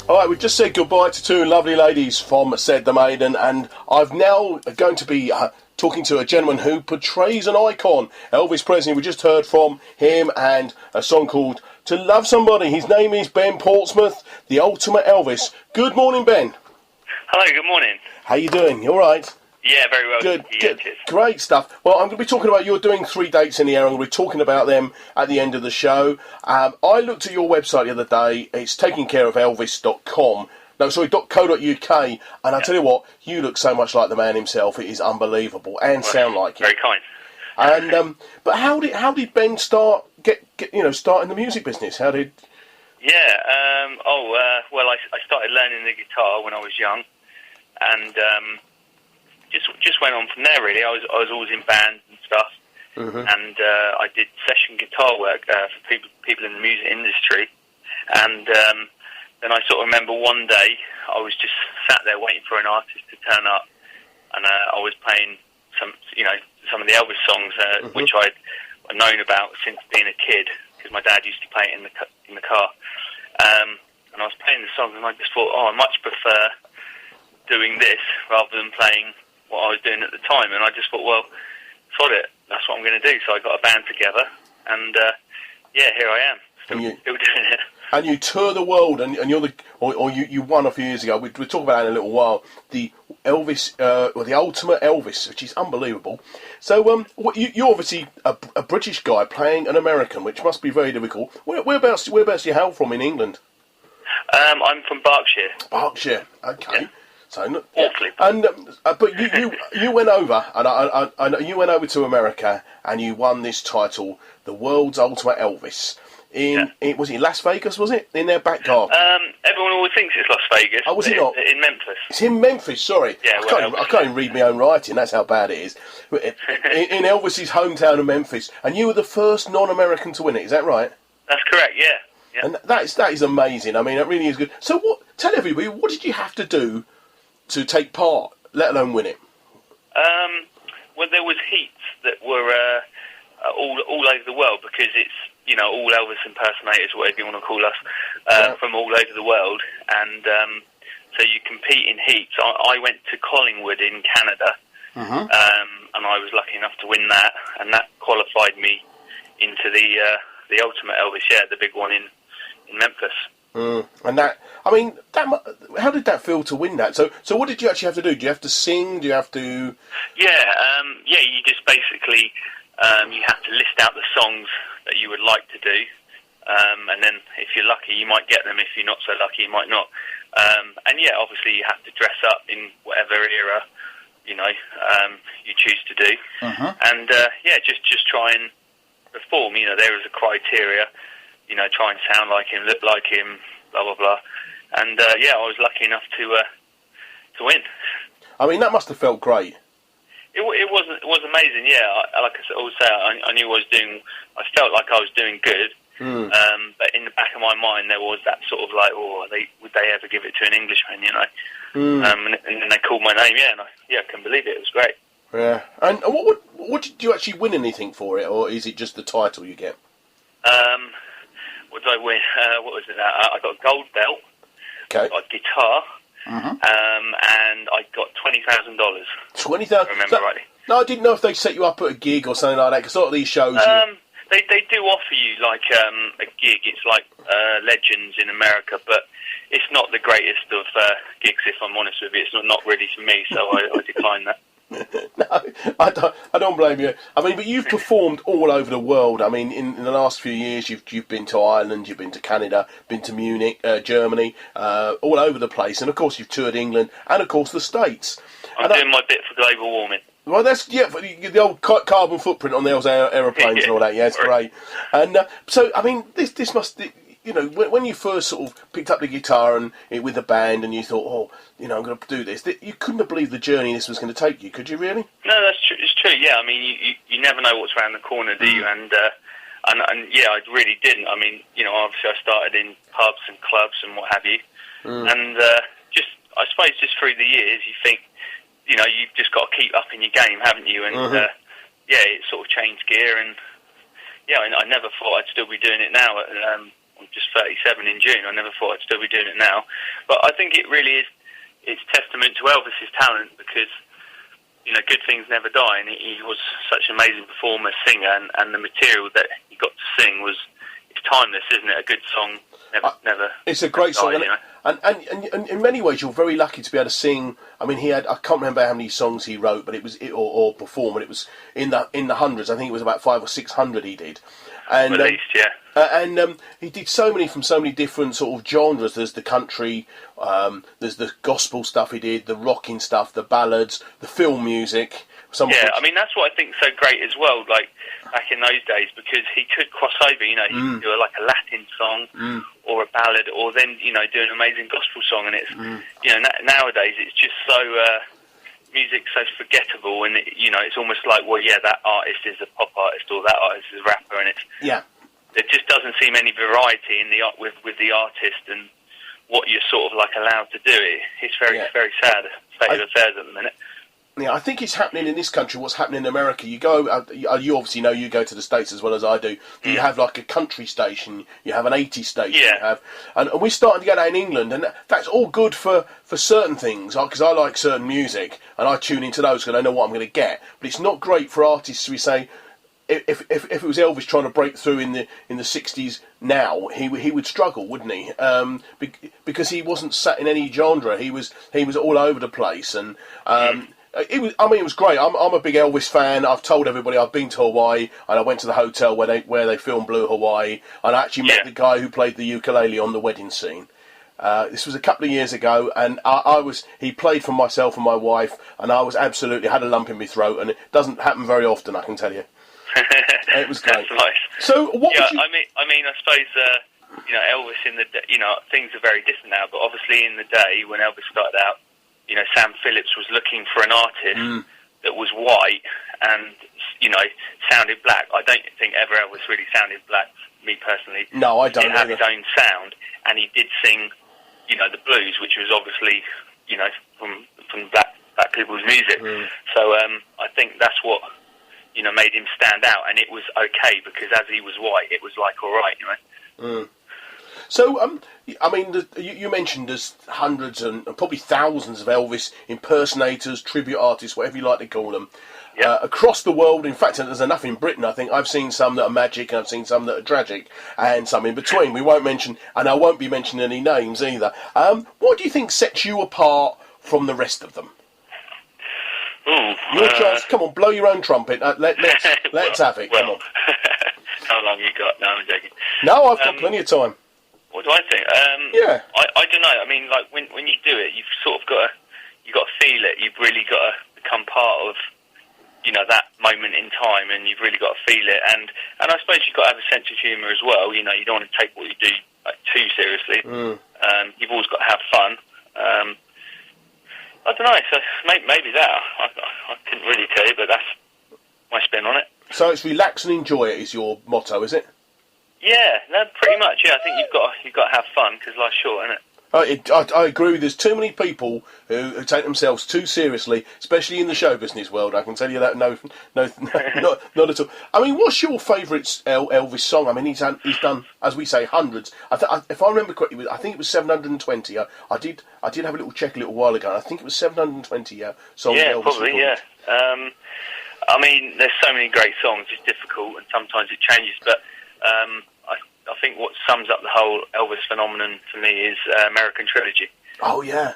All right, we've just said goodbye to two lovely ladies from Said-the-Maiden, and I've now going to be talking to a gentleman who portrays an icon, Elvis Presley. We just heard from him and a song called To Love Somebody. His name is Ben-Portsmouth, the ultimate Elvis. Good morning, Ben. Hello, good morning. How you doing? You all right? Yeah, very well. Good, yeah, good. Great stuff. Well, I'm going to be talking about, you're doing 3 dates in the air. I'm going to be talking about them at the end of the show. I looked at your website the other day. It's takingcareofelvis.com. No, sorry, .co.uk. And I'll tell you what, you look so much like the man himself. It is unbelievable, and sound like him. Very kind. And but how did Ben start start in the music business? How did? Yeah. Well, I started learning the guitar when I was young, and just went on from there. Really, I was always in bands and stuff, and I did session guitar work for people in the music industry, and then I sort of remember one day I was just sat there waiting for an artist to turn up, and I was playing some of the Elvis songs which I'd known about since being a kid, because my dad used to play it in the car, and I was playing the songs, and I just thought, I much prefer doing this rather than playing what I was doing at the time. And I just thought, well, sod it, that's what I'm going to do. So I got a band together, and here I am, still doing it. And you tour the world, and you're you won a few years ago. We'll talk about that in a little while. The Elvis, or the ultimate Elvis, which is unbelievable. So, you're obviously a British guy playing an American, which must be very difficult. Whereabouts do you hail from in England? I'm from Berkshire. Berkshire, okay. Yeah. So, awfully. And but you went over, and I know you went over to America, and you won this title, the world's ultimate Elvis. Was it in Las Vegas, was it? In their back garden? Everyone always thinks it's Las Vegas. Oh, was it not? In Memphis. It's in Memphis, sorry. Yeah, I can't even read my own writing, that's how bad it is. In Elvis's hometown of Memphis. And you were the first non-American to win it, is that right? That's correct, yeah. And that is amazing. I mean, that really is good. So tell everybody, what did you have to do to take part, let alone win it? Well, there was heats that were all over the world, because it's, all Elvis impersonators, whatever you want to call us, from all over the world. And so you compete in heats. I went to Collingwood in Canada, and I was lucky enough to win that, and that qualified me into the ultimate Elvis, the big one in Memphis. And how did that feel to win that? So what did you actually have to do? Do you have to sing? Do you have to? You just basically you have to list out the songs that you would like to do, and then if you're lucky, you might get them. If you're not so lucky, you might not. Obviously, you have to dress up in whatever era you choose to do, and just try and perform. There is a criteria. Try and sound like him, look like him, blah blah blah. And I was lucky enough to win. I mean, that must have felt great. It was amazing. Yeah, like I always say, I knew I felt like I was doing good. But in the back of my mind, there was that sort of like, would they ever give it to an Englishman? And then they called my name. And I couldn't believe it. It was great. Yeah. And what did you actually win anything for it, or is it just the title you get? What did I win? What was it? I got a gold belt. Okay. I got a guitar. And I got $20,000. $20,000. Remember rightly? No, I didn't know if they set you up at a gig or something like that. Because a lot of these shows. They do offer you like a gig. It's like Legends in America, but it's not the greatest of gigs. If I'm honest with you, it's not really for me. So I declined that. No, I don't blame you. I mean, but you've performed all over the world. I mean, in the last few years, you've been to Ireland, you've been to Canada, been to Munich, Germany, all over the place, and of course you've toured England and of course the States. I'm doing my bit for global warming. Well, that's the old carbon footprint on those aeroplanes and all that. Yeah, it's great. And so, I mean, this must. When you first sort of picked up the guitar and with the band, and you thought, I'm going to do this, you couldn't have believed the journey this was going to take you, could you really? No, that's true. It's true. Yeah, I mean, you never know what's around the corner, do you? And I really didn't. I mean, obviously I started in pubs and clubs and what have you, and I suppose just through the years, you think, you've just got to keep up in your game, haven't you? And it sort of changed gear, and I never thought I'd still be doing it now at I'm just 37 in June. I never thought I'd still be doing it now. But I think it really is, it's testament to Elvis's talent, because, you know, good things never die, and he was such an amazing performer, singer, and the material that he got to sing was, it's timeless, isn't it? A good song never. It's a great song, dies, you know? and in many ways you're very lucky to be able to sing. I mean, I can't remember how many songs he wrote, but it was or performed, but it was in the hundreds. I think it was about 500 or 600 he did, and at least, yeah. And he did so many from so many different sort of genres. There's the country, there's the gospel stuff he did, the rocking stuff, the ballads, the film music. I mean, that's what I think's so great as well, like, back in those days, because he could cross over, you know, he could do like a Latin song or a ballad, or then, you know, do an amazing gospel song, and it's, you know, nowadays it's just so, music's so forgettable, and, you know, it's almost like, well, yeah, that artist is a pop artist, or that artist is a rapper, and it's... Yeah. There just doesn't seem any variety in with the artist and what you're sort of like allowed to do. It's very very sad state of affairs at the minute. Yeah, I think it's happening in this country. What's happening in America? You go, you obviously know, you go to the States as well as I do. You have like a country station, you have an 80s station, you have, and we're starting to get that in England, and that's all good for certain things, because I like certain music and I tune into those because I know what I'm going to get. But it's not great for artists. We say, if it was Elvis trying to break through in the 60s now, he would struggle, wouldn't he? Because he wasn't sat in any genre. He was all over the place, and it was great. I'm a big Elvis fan. I've told everybody I've been to Hawaii, and I went to the hotel where they filmed Blue Hawaii, and I actually met the guy who played the ukulele on the wedding scene. This was a couple of years ago, and he played for myself and my wife, and I was absolutely had a lump in my throat, and it doesn't happen very often, I can tell you. It was great. That's nice. So what? Yeah, I mean, I suppose you know, Elvis you know, things are very different now, but obviously in the day when Elvis started out, you know, Sam Phillips was looking for an artist that was white and, you know, sounded black. I don't think ever Elvis really sounded black, me personally. No, I don't. He had his own sound, and he did sing, you know, the blues, which was obviously, you know, from black people's music. So I think that's what, you know, made him stand out, and it was okay, because as he was white, it was like, all right, you know. So, I mean, you mentioned there's hundreds and probably thousands of Elvis impersonators, tribute artists, whatever you like to call them, across the world. In fact, there's enough in Britain. I think I've seen some that are magic, and I've seen some that are tragic, and some in between. We won't mention, and I won't be mentioning any names either. What do you think sets you apart from the rest of them? Your chance. Come on, blow your own trumpet. Let's have it. Come on. How long you got? No, I'm joking. No, I've got plenty of time. What do I think? I don't know. I mean, like when you do it, you've sort of got to feel it. You've really got to become part of, you know, that moment in time, and you've really got to feel it. And I suppose you've got to have a sense of humour as well. You know, you don't want to take what you do like too seriously. You've always got to have fun. I don't know, so maybe that. I couldn't really tell you, but that's my spin on it. So it's relax and enjoy it is your motto, is it? Yeah, no, pretty much, yeah. I think you've got to have fun, because life's short, isn't it? I agree with you. There's too many people who take themselves too seriously, especially in the show business world. I can tell you that. No, not at all. I mean, what's your favourite Elvis song? I mean, he's done, as we say, hundreds. If I remember correctly, I think it was 720. I did have a little check a little while ago, and I think it was 720 songs. Yeah, Elvis probably. recorded. Yeah. I mean, there's so many great songs. It's difficult, and sometimes it changes, but. I think what sums up the whole Elvis phenomenon for me is American Trilogy. Oh, yeah.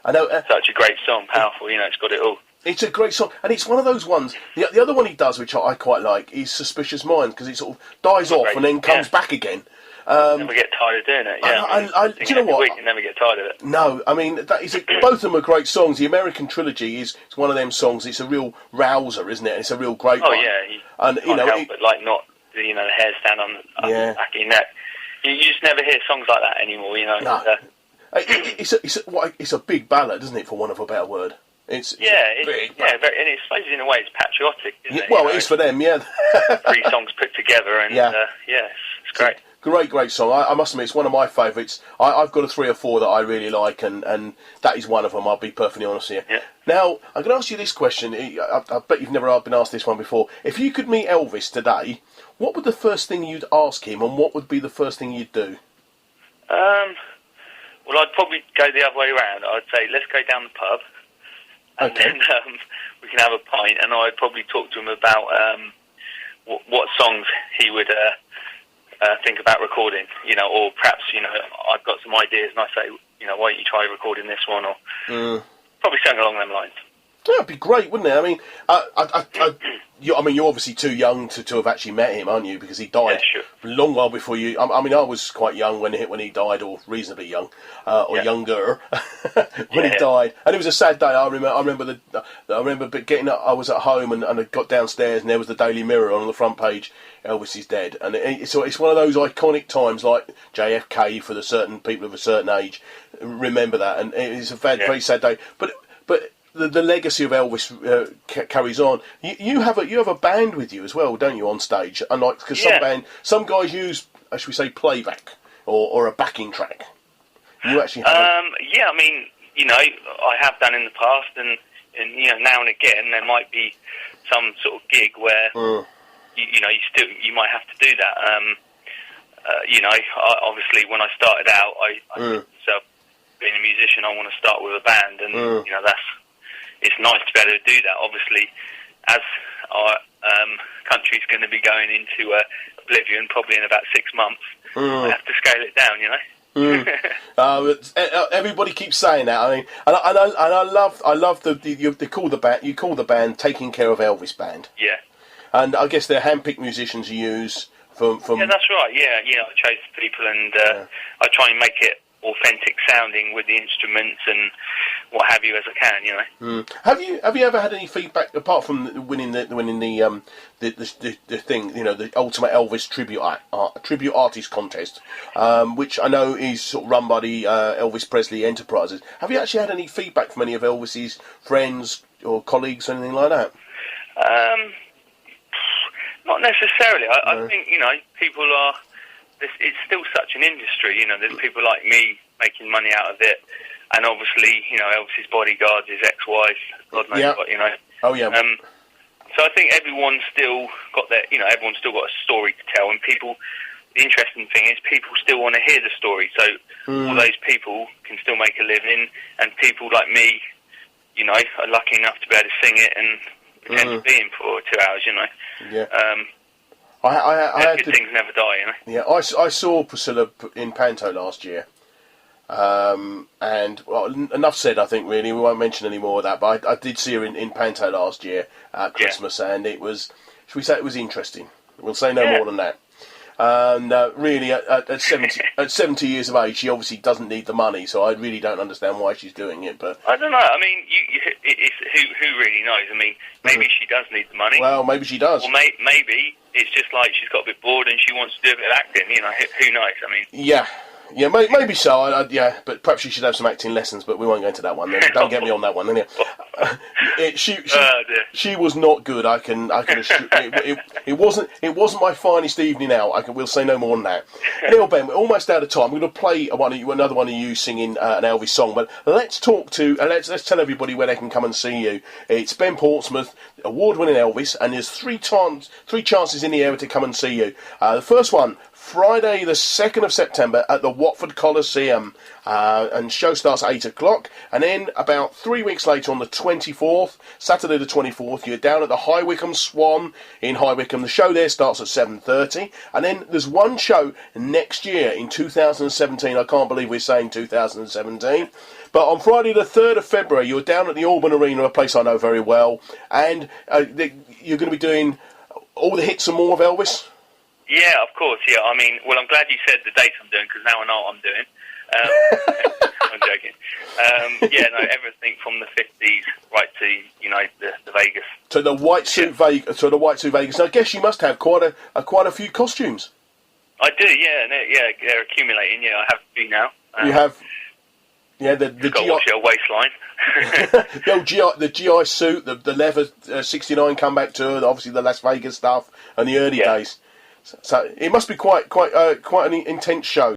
I know. Such a great song, powerful, you know, it's got it all. It's a great song, and it's one of those ones. The other one he does, which I quite like, is Suspicious Minds, because it sort of dies off and then comes back again. Never get tired of doing it, yeah. Do you know what? You never get tired of it. No, I mean, both of them are great songs. The American Trilogy is one of them songs. It's a real rouser, isn't it? It's a real great one. Oh, yeah. You know, but like not... You know, the hair stand on the back of your neck. You just never hear songs like that anymore, you know. No. It's a big ballad, isn't it, for want of a better word? It's big ballad. And it's suppose in a way it's patriotic, isn't it? Well, it is for them, yeah. 3 songs put together, and it's great. Great song. I must admit, it's one of my favourites. I've got a 3 or 4 that I really like, and that is one of them, I'll be perfectly honest here. Yeah. Now, I'm going to ask you this question. I bet you've never been asked this one before. If you could meet Elvis today, what would the first thing you'd ask him, and what would be the first thing you'd do? Well, I'd probably go the other way around. I'd say, let's go down the pub, and then we can have a pint, and I'd probably talk to him about what songs he would think about recording, or perhaps, I've got some ideas, and I say, why don't you try recording this one, or probably something along them lines. Yeah, it'd be great, wouldn't it? I mean, you're obviously too young to have actually met him, aren't you? Because he died a long while before you. I mean, I was quite young when he died, or reasonably young, or younger when he died. And it was a sad day. I remember getting up. I was at home and I got downstairs, and there was the Daily Mirror on the front page. Elvis is dead, and it's one of those iconic times, like JFK for the certain people of a certain age. Remember that, and it's a very sad day. But the legacy of Elvis carries on. You have a band with you as well, don't you, on stage? Unlike, because some guys use, should we say, playback or a backing track. You actually have yeah, I mean, I have done in the past, and now and again there might be some sort of gig where you might have to do that. Obviously when I started out, I said to myself, being a musician, I want to start with a band, and it's nice to be able to do that. Obviously, as our country's going to be going into oblivion probably in about 6 months, I have to scale it down, everybody keeps saying that. I mean, and I love they call the band Taking Care of Elvis Band. Yeah. And I guess they're hand-picked musicians you use from. Yeah, that's right. Yeah, I chose people, and I try and make it authentic sounding with the instruments and what have you as I can, Have you ever had any feedback apart from winning the thing, the Ultimate Elvis tribute artist contest, which I know is sort of run by the Elvis Presley Enterprises? Have you actually had any feedback from any of Elvis's friends or colleagues or anything like that? Not necessarily. I think people are. It's still such an industry, there's people like me making money out of it, and obviously, Elvis's bodyguards, his ex-wife, God knows what, Oh, yeah. So I think everyone's still got everyone's still got a story to tell, and the interesting thing is people still want to hear the story, so all those people can still make a living, and people like me, are lucky enough to be able to sing it and pretend to be him for 2 hours, Yeah. I had things never die, Yeah, I saw Priscilla in Panto last year, and enough said. I think really we won't mention any more of that. But I did see her in Panto last year at Christmas, and it was, should we say, it was interesting. We'll say no more than that. And really, at 70 years of age, she obviously doesn't need the money, so I really don't understand why she's doing it. But I don't know. I mean, who really knows? I mean, maybe she does need the money. Well, maybe she does. Or maybe it's just like she's got a bit bored and she wants to do a bit of acting. Who knows? I mean, yeah, maybe so. But perhaps she should have some acting lessons. But we won't go into that one. Don't get me on that one. She was not good. I can assure, it wasn't my finest evening out. We'll say no more than that. Anyway, Ben, we're almost out of time. We're going to play another one of you singing an Elvis song. But let's talk let's tell everybody where they can come and see you. It's Ben Portsmouth, award-winning Elvis, and there's three chances in the area to come and see you. The first one, Friday the 2nd of September at the Watford Coliseum, and show starts at 8 o'clock, and then about 3 weeks later on the 24th, Saturday the 24th, you're down at the High Wycombe Swan in High Wycombe. The show there starts at 7:30, and then there's one show next year in 2017. I can't believe we're saying 2017. But on Friday the 3rd of February, you're down at the Auburn Arena, a place I know very well, and you're going to be doing all the hits and more of Elvis. Yeah, of course, yeah. I mean, well, I'm glad you said the dates I'm doing, because now I know what I'm doing. I'm joking. Everything from the 50s right to, the Vegas. To the white suit Vegas. Now, I guess you must have quite a few costumes. I do, yeah. They're accumulating, yeah. I have a few now. You have... Yeah, the GI... watch your waistline. the GI suit, the leather 69 comeback tour, obviously the Las Vegas stuff, and the early days. So it must be quite an intense show.